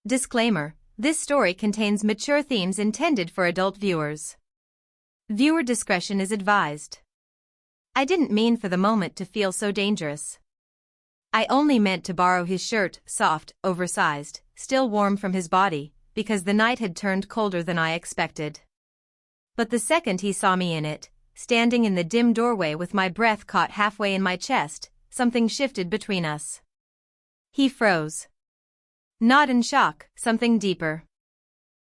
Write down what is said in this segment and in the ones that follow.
Disclaimer: this story contains mature themes intended for adult viewers. Viewer discretion is advised. I didn't mean for the moment to feel so dangerous. I only meant to borrow his shirt, soft, oversized, still warm from his body, because the night had turned colder than I expected. But the second he saw me in it, standing in the dim doorway with my breath caught halfway in my chest, something shifted between us. He froze. Not in shock, something deeper.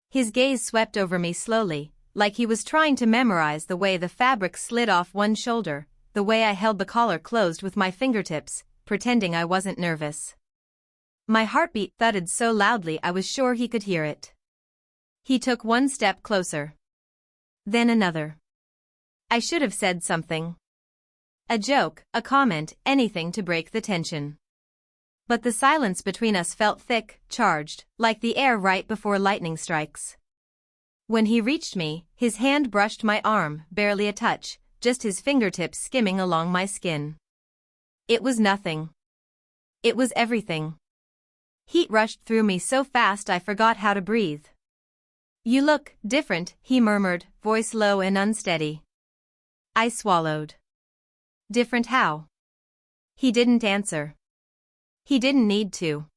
His gaze swept over me slowly, like he was trying to memorize the way the fabric slid off one shoulder, the way I held the collar closed with my fingertips, pretending I wasn't nervous. My heartbeat thudded so loudly I was sure he could hear it. He took one step closer. Then another. I should have said something. A joke, a comment, anything to break the tension. But the silence between us felt thick, charged, like the air right before lightning strikes. When he reached me, his hand brushed my arm, barely a touch, just his fingertips skimming along my skin. It was nothing. It was everything. Heat rushed through me so fast I forgot how to breathe. "You look different," he murmured, voice low and unsteady. I swallowed. Different how? He didn't answer. He didn't need to.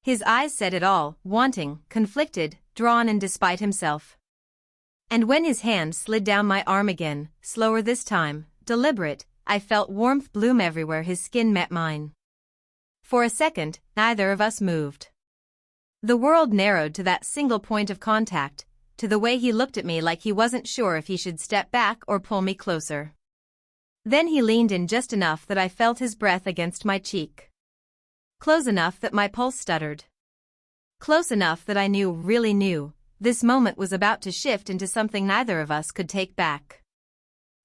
His eyes said it all, wanting, conflicted, drawn in despite himself. And when his hand slid down my arm again, slower this time, deliberate, I felt warmth bloom everywhere his skin met mine. For a second, neither of us moved. The world narrowed to that single point of contact, to the way he looked at me like he wasn't sure if he should step back or pull me closer. Then he leaned in just enough that I felt his breath against my cheek. Close enough that my pulse stuttered. Close enough that I really knew, this moment was about to shift into something neither of us could take back.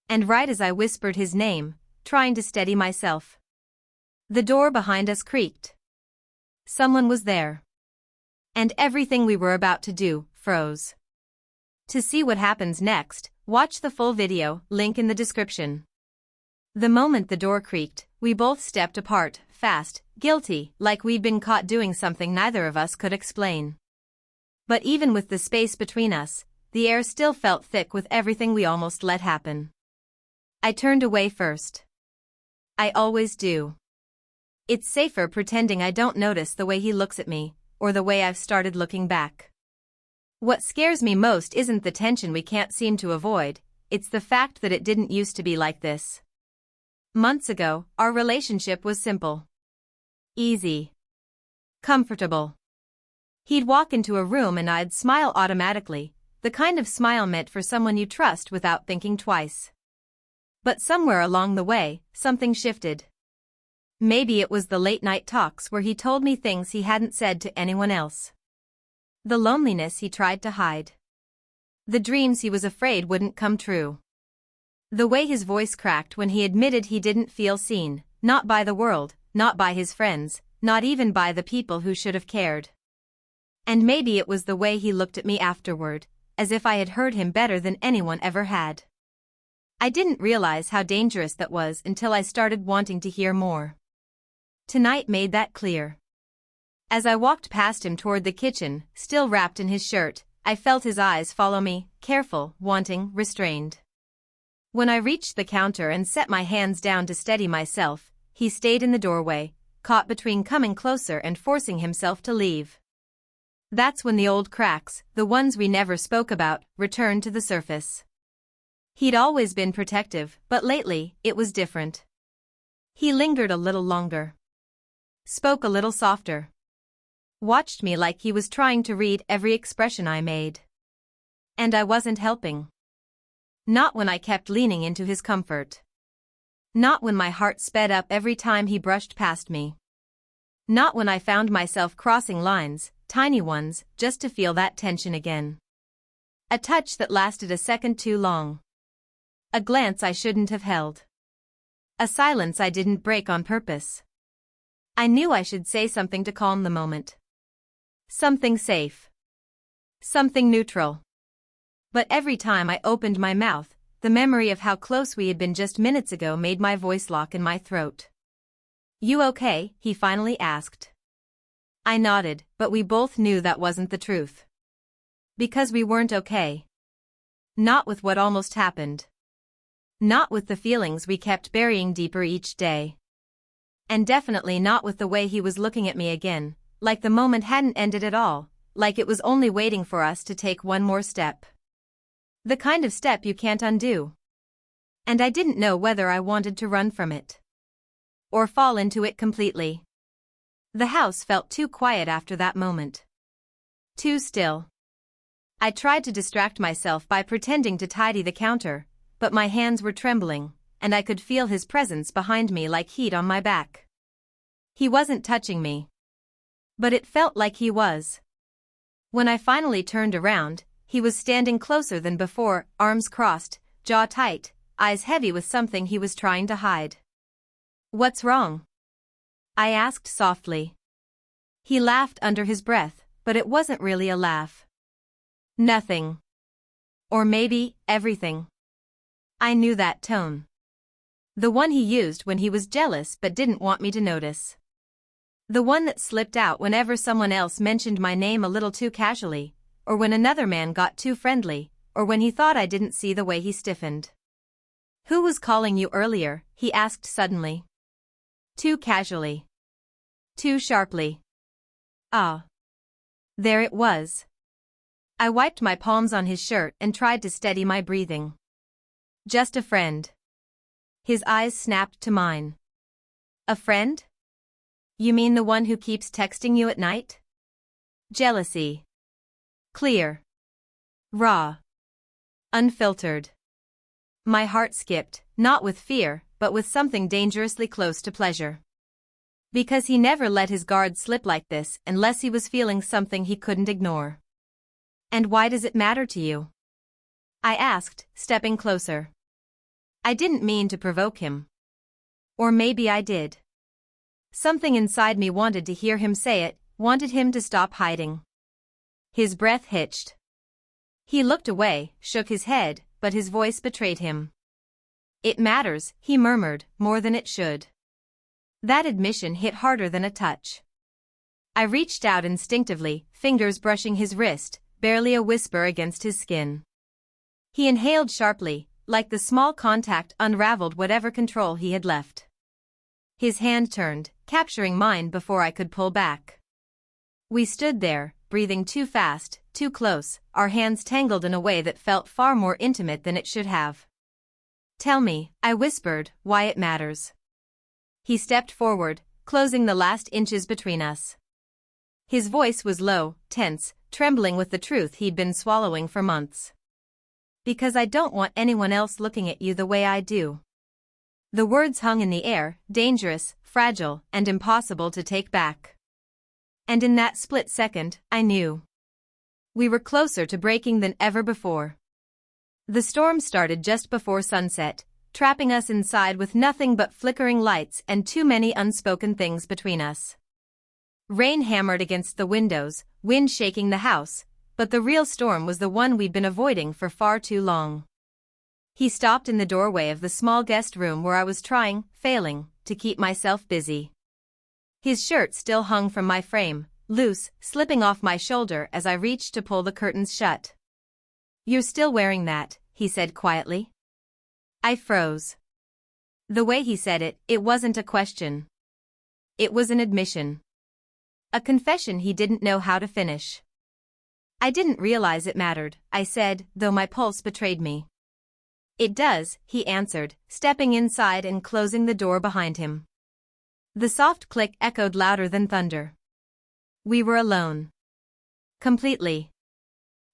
And right as I whispered his name, trying to steady myself, the door behind us creaked. Someone was there. And everything we were about to do froze. To see what happens next, watch the full video, link in the description. The moment the door creaked, we both stepped apart, fast, guilty, like we'd been caught doing something neither of us could explain. But even with the space between us, the air still felt thick with everything we almost let happen. I turned away first. I always do. It's safer pretending I don't notice the way he looks at me, or the way I've started looking back. What scares me most isn't the tension we can't seem to avoid, it's the fact that it didn't used to be like this. Months ago, our relationship was simple. Easy. Comfortable. He'd walk into a room and I'd smile automatically, the kind of smile meant for someone you trust without thinking twice. But somewhere along the way, something shifted. Maybe it was the late-night talks where he told me things he hadn't said to anyone else. The loneliness he tried to hide. The dreams he was afraid wouldn't come true. The way his voice cracked when he admitted he didn't feel seen, not by the world, not by his friends, not even by the people who should have cared. And maybe it was the way he looked at me afterward, as if I had heard him better than anyone ever had. I didn't realize how dangerous that was until I started wanting to hear more. Tonight made that clear. As I walked past him toward the kitchen, still wrapped in his shirt, I felt his eyes follow me, careful, wanting, restrained. When I reached the counter and set my hands down to steady myself, he stayed in the doorway, caught between coming closer and forcing himself to leave. That's when the old cracks, the ones we never spoke about, returned to the surface. He'd always been protective, but lately, it was different. He lingered a little longer. Spoke a little softer. Watched me like he was trying to read every expression I made. And I wasn't helping. Not when I kept leaning into his comfort. Not when my heart sped up every time he brushed past me. Not when I found myself crossing lines, tiny ones, just to feel that tension again. A touch that lasted a second too long. A glance I shouldn't have held. A silence I didn't break on purpose. I knew I should say something to calm the moment. Something safe. Something neutral. But every time I opened my mouth, the memory of how close we had been just minutes ago made my voice lock in my throat. "You okay?" he finally asked. I nodded, but we both knew that wasn't the truth. Because we weren't okay. Not with what almost happened. Not with the feelings we kept burying deeper each day. And definitely not with the way he was looking at me again, like the moment hadn't ended at all, like it was only waiting for us to take one more step. The kind of step you can't undo. And I didn't know whether I wanted to run from it. Or fall into it completely. The house felt too quiet after that moment. Too still. I tried to distract myself by pretending to tidy the counter, but my hands were trembling, and I could feel his presence behind me like heat on my back. He wasn't touching me. But it felt like he was. When I finally turned around, he was standing closer than before, arms crossed, jaw tight, eyes heavy with something he was trying to hide. "What's wrong?" I asked softly. He laughed under his breath, but it wasn't really a laugh. "Nothing. Or maybe, everything." I knew that tone. The one he used when he was jealous but didn't want me to notice. The one that slipped out whenever someone else mentioned my name a little too casually, or when another man got too friendly, or when he thought I didn't see the way he stiffened. "Who was calling you earlier?" he asked suddenly. Too casually. Too sharply. Ah. There it was. I wiped my palms on his shirt and tried to steady my breathing. "Just a friend." His eyes snapped to mine. "A friend? You mean the one who keeps texting you at night?" Jealousy. Clear. Raw. Unfiltered. My heart skipped, not with fear, but with something dangerously close to pleasure. Because he never let his guard slip like this unless he was feeling something he couldn't ignore. "And why does it matter to you?" I asked, stepping closer. I didn't mean to provoke him. Or maybe I did. Something inside me wanted to hear him say it, wanted him to stop hiding. His breath hitched. He looked away, shook his head, but his voice betrayed him. "It matters," he murmured, "more than it should." That admission hit harder than a touch. I reached out instinctively, fingers brushing his wrist, barely a whisper against his skin. He inhaled sharply, like the small contact unraveled whatever control he had left. His hand turned, capturing mine before I could pull back. We stood there, breathing too fast, too close, our hands tangled in a way that felt far more intimate than it should have. "Tell me," I whispered, "why it matters." He stepped forward, closing the last inches between us. His voice was low, tense, trembling with the truth he'd been swallowing for months. "Because I don't want anyone else looking at you the way I do." The words hung in the air, dangerous, fragile, and impossible to take back. And in that split second, I knew. We were closer to breaking than ever before. The storm started just before sunset, trapping us inside with nothing but flickering lights and too many unspoken things between us. Rain hammered against the windows, wind shaking the house, but the real storm was the one we'd been avoiding for far too long. He stopped in the doorway of the small guest room where I was failing, to keep myself busy. His shirt still hung from my frame, loose, slipping off my shoulder as I reached to pull the curtains shut. "You're still wearing that," he said quietly. I froze. The way he said it, it wasn't a question. It was an admission. A confession he didn't know how to finish. "I didn't realize it mattered," I said, though my pulse betrayed me. "It does," he answered, stepping inside and closing the door behind him. The soft click echoed louder than thunder. We were alone. Completely.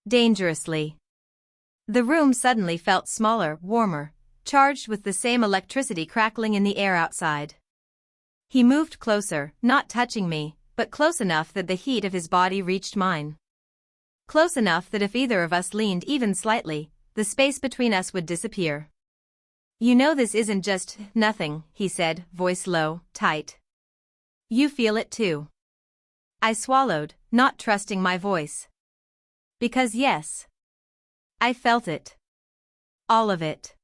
Dangerously. The room suddenly felt smaller, warmer, charged with the same electricity crackling in the air outside. He moved closer, not touching me, but close enough that the heat of his body reached mine. Close enough that if either of us leaned even slightly, the space between us would disappear. "You know this isn't just nothing," he said, voice low, tight. "You feel it too." I swallowed, not trusting my voice. Because yes. I felt it. All of it.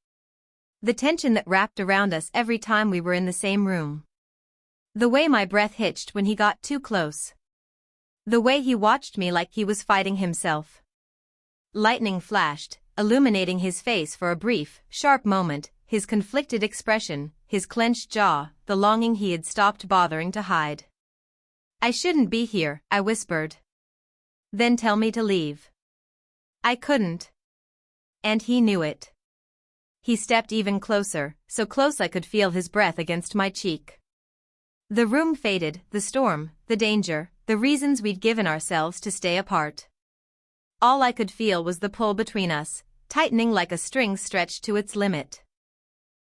The tension that wrapped around us every time we were in the same room. The way my breath hitched when he got too close. The way he watched me like he was fighting himself. Lightning flashed, illuminating his face for a brief, sharp moment, his conflicted expression, his clenched jaw, the longing he had stopped bothering to hide. "I shouldn't be here," I whispered. "Then tell me to leave." I couldn't. And he knew it. He stepped even closer, so close I could feel his breath against my cheek. The room faded, the storm, the danger, the reasons we'd given ourselves to stay apart. All I could feel was the pull between us, tightening like a string stretched to its limit.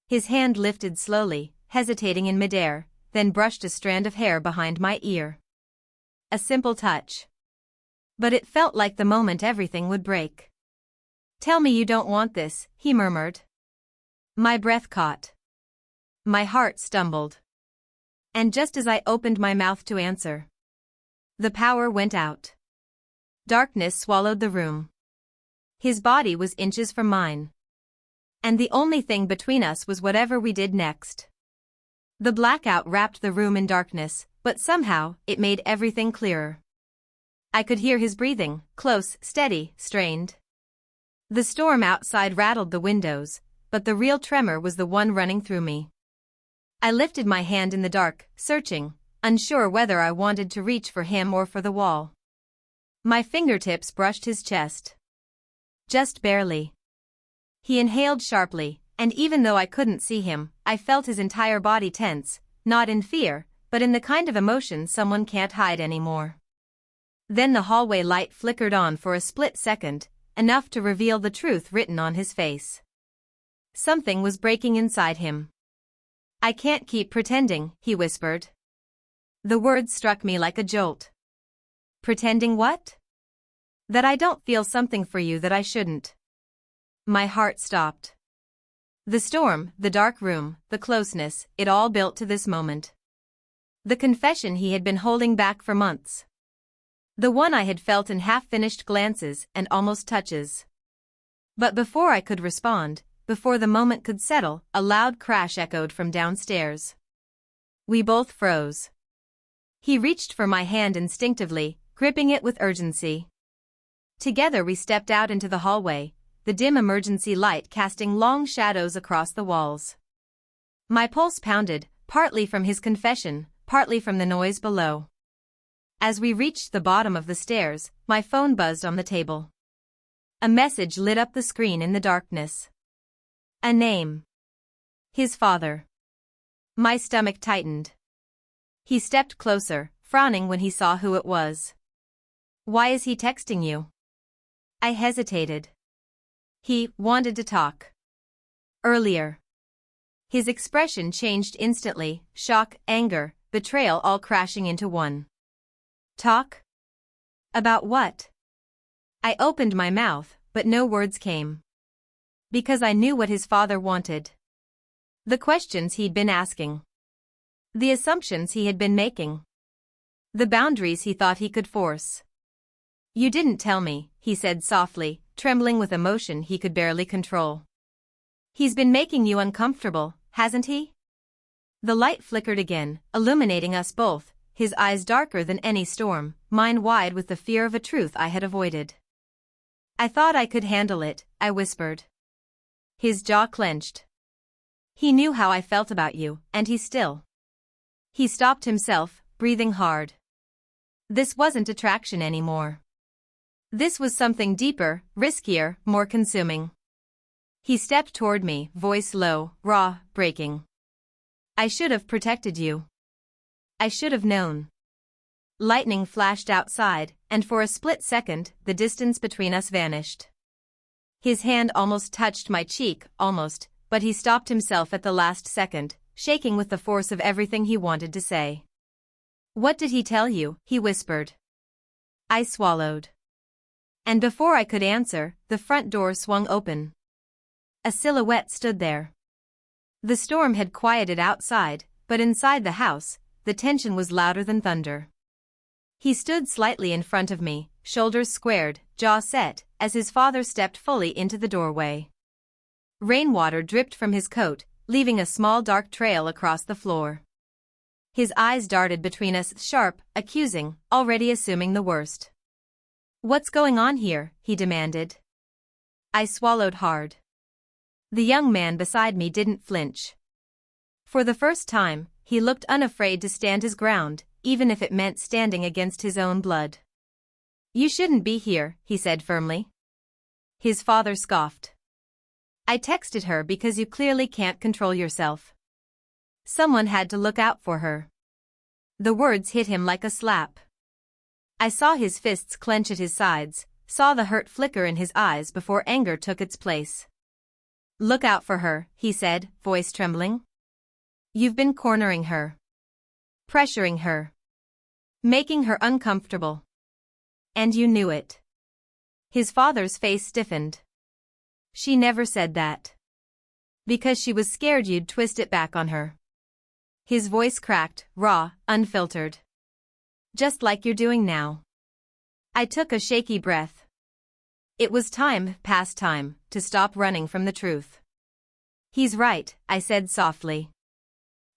His hand lifted slowly, hesitating in midair, then brushed a strand of hair behind my ear. A simple touch. But it felt like the moment everything would break. "Tell me you don't want this," he murmured. My breath caught. My heart stumbled. And just as I opened my mouth to answer, the power went out. Darkness swallowed the room. His body was inches from mine. And the only thing between us was whatever we did next. The blackout wrapped the room in darkness, but somehow, it made everything clearer. I could hear his breathing, close, steady, strained. The storm outside rattled the windows, but the real tremor was the one running through me. I lifted my hand in the dark, searching, unsure whether I wanted to reach for him or for the wall. My fingertips brushed his chest. Just barely. He inhaled sharply, and even though I couldn't see him, I felt his entire body tense, not in fear, but in the kind of emotion someone can't hide anymore. Then the hallway light flickered on for a split second, enough to reveal the truth written on his face. Something was breaking inside him. "I can't keep pretending," he whispered. The words struck me like a jolt. "Pretending what?" "That I don't feel something for you that I shouldn't." My heart stopped. The storm, the dark room, the closeness, it all built to this moment. The confession he had been holding back for months. The one I had felt in half-finished glances and almost touches. But before I could respond, before the moment could settle, a loud crash echoed from downstairs. We both froze. He reached for my hand instinctively, gripping it with urgency. Together we stepped out into the hallway, the dim emergency light casting long shadows across the walls. My pulse pounded, partly from his confession, partly from the noise below. As we reached the bottom of the stairs, my phone buzzed on the table. A message lit up the screen in the darkness. A name. His father. My stomach tightened. He stepped closer, frowning when he saw who it was. "Why is he texting you?" I hesitated. "He wanted to talk. Earlier." His expression changed instantly, shock, anger, betrayal all crashing into one. "Talk? About what?" I opened my mouth, but no words came. Because I knew what his father wanted. The questions he'd been asking. The assumptions he had been making. The boundaries he thought he could force. "You didn't tell me," he said softly, trembling with emotion he could barely control. "He's been making you uncomfortable, hasn't he?" The light flickered again, illuminating us both, his eyes darker than any storm, mine wide with the fear of a truth I had avoided. "I thought I could handle it," I whispered. His jaw clenched. "He knew how I felt about you, and he still." He stopped himself, breathing hard. This wasn't attraction anymore. This was something deeper, riskier, more consuming. He stepped toward me, voice low, raw, breaking. "I should have protected you. I should have known." Lightning flashed outside, and for a split second, the distance between us vanished. His hand almost touched my cheek, almost, but he stopped himself at the last second, shaking with the force of everything he wanted to say. "What did he tell you?" he whispered. I swallowed. And before I could answer, the front door swung open. A silhouette stood there. The storm had quieted outside, but inside the house, the tension was louder than thunder. He stood slightly in front of me, shoulders squared, jaw set, as his father stepped fully into the doorway. Rainwater dripped from his coat, leaving a small dark trail across the floor. His eyes darted between us, sharp, accusing, already assuming the worst. "What's going on here?" he demanded. I swallowed hard. The young man beside me didn't flinch. For the first time, he looked unafraid to stand his ground, even if it meant standing against his own blood. "You shouldn't be here," he said firmly. His father scoffed. "I texted her because you clearly can't control yourself. Someone had to look out for her." The words hit him like a slap. I saw his fists clench at his sides, saw the hurt flicker in his eyes before anger took its place. "Look out for her," he said, voice trembling. "You've been cornering her. Pressuring her. Making her uncomfortable. And you knew it." His father's face stiffened. "She never said that. Because she was scared you'd twist it back on her." His voice cracked, raw, unfiltered. "Just like you're doing now." I took a shaky breath. It was time, past time, to stop running from the truth. "He's right," I said softly.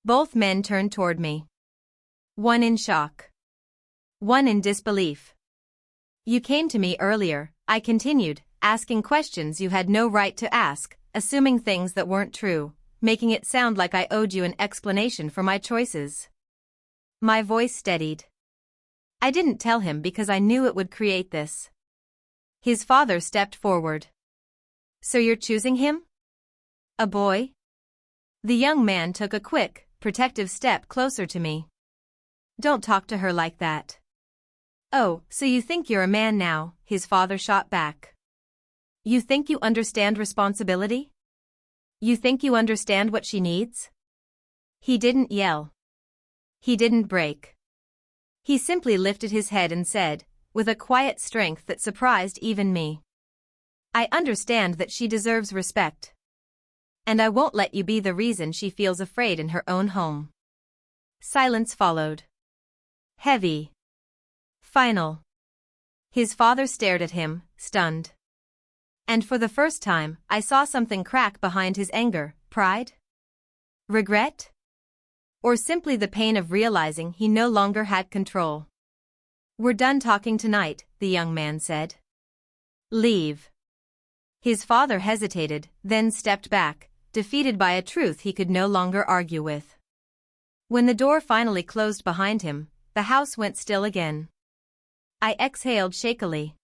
Both men turned toward me. One in shock. One in disbelief. "You came to me earlier," I continued, "asking questions you had no right to ask, assuming things that weren't true, making it sound like I owed you an explanation for my choices." My voice steadied. I didn't tell him because I knew it would create this. His father stepped forward. "So you're choosing him? A boy?" The young man took a quick, protective step closer to me. "Don't talk to her like that." "Oh, so you think you're a man now," his father shot back. "You think you understand responsibility? You think you understand what she needs?" He didn't yell. He didn't break. He simply lifted his head and said, with a quiet strength that surprised even me, "I understand that she deserves respect. And I won't let you be the reason she feels afraid in her own home." Silence followed. Heavy. Final. His father stared at him, stunned. And for the first time, I saw something crack behind his anger. Pride? Regret? Or simply the pain of realizing he no longer had control. "We're done talking tonight," the young man said. "Leave." His father hesitated, then stepped back, defeated by a truth he could no longer argue with. When the door finally closed behind him, the house went still again. I exhaled shakily.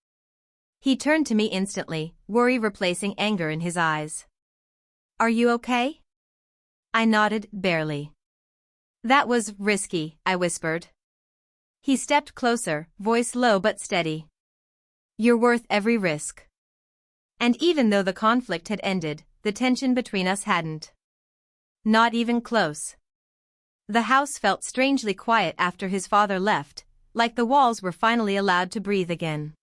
He turned to me instantly, worry replacing anger in his eyes. "Are you okay?" I nodded, barely. "That was risky," I whispered. He stepped closer, voice low but steady. "You're worth every risk." And even though the conflict had ended, the tension between us hadn't. Not even close. The house felt strangely quiet after his father left, like the walls were finally allowed to breathe again.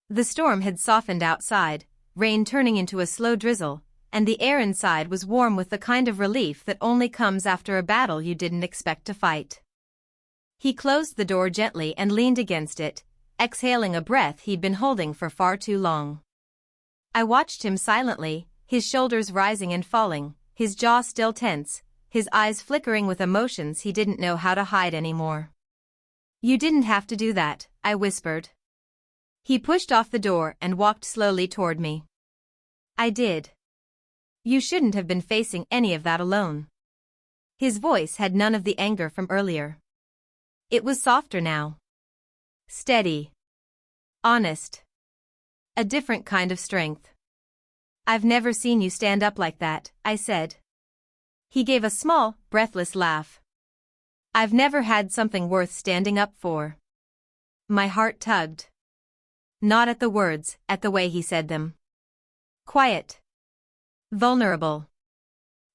The storm had softened outside, rain turning into a slow drizzle, and the air inside was warm with the kind of relief that only comes after a battle you didn't expect to fight. He closed the door gently and leaned against it, exhaling a breath he'd been holding for far too long. I watched him silently, his shoulders rising and falling, his jaw still tense, his eyes flickering with emotions he didn't know how to hide anymore. "You didn't have to do that," I whispered. He pushed off the door and walked slowly toward me. "I did. You shouldn't have been facing any of that alone." His voice had none of the anger from earlier. It was softer now. Steady. Honest. A different kind of strength. "I've never seen you stand up like that," I said. He gave a small, breathless laugh. "I've never had something worth standing up for." My heart tugged. Not at the words, at the way he said them. Quiet. Vulnerable.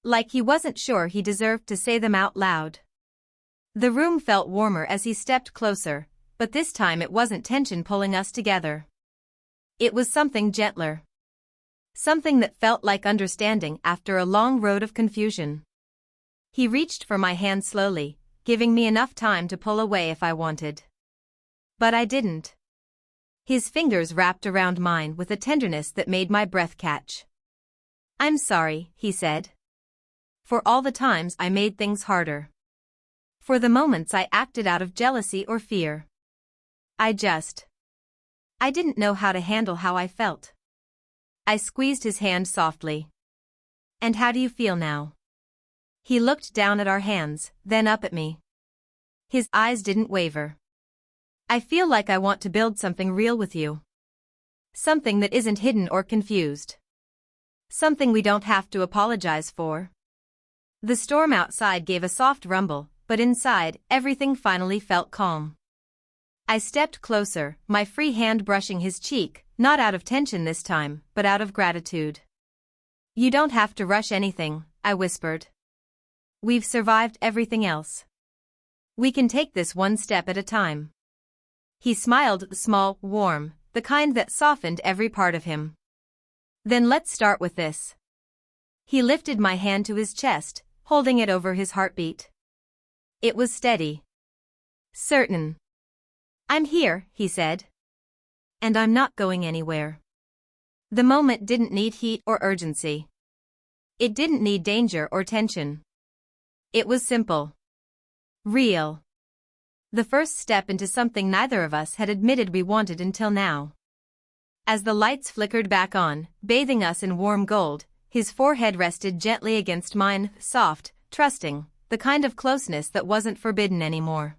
Like he wasn't sure he deserved to say them out loud. The room felt warmer as he stepped closer, but this time it wasn't tension pulling us together. It was something gentler. Something that felt like understanding after a long road of confusion. He reached for my hand slowly, giving me enough time to pull away if I wanted. But I didn't. His fingers wrapped around mine with a tenderness that made my breath catch. "I'm sorry," he said. "For all the times I made things harder. For the moments I acted out of jealousy or fear. I didn't know how to handle how I felt. I squeezed his hand softly. And how do you feel now? He looked down at our hands, then up at me. His eyes didn't waver. I feel like I want to build something real with you. Something that isn't hidden or confused. Something we don't have to apologize for. The storm outside gave a soft rumble, but inside, everything finally felt calm. I stepped closer, my free hand brushing his cheek, not out of tension this time, but out of gratitude. You don't have to rush anything, I whispered. We've survived everything else. We can take this one step at a time. He smiled, small, warm, the kind that softened every part of him. Then let's start with this. He lifted my hand to his chest, holding it over his heartbeat. It was steady. Certain. I'm here, he said. And I'm not going anywhere. The moment didn't need heat or urgency. It didn't need danger or tension. It was simple. Real. The first step into something neither of us had admitted we wanted until now. As the lights flickered back on, bathing us in warm gold, his forehead rested gently against mine, soft, trusting, the kind of closeness that wasn't forbidden anymore.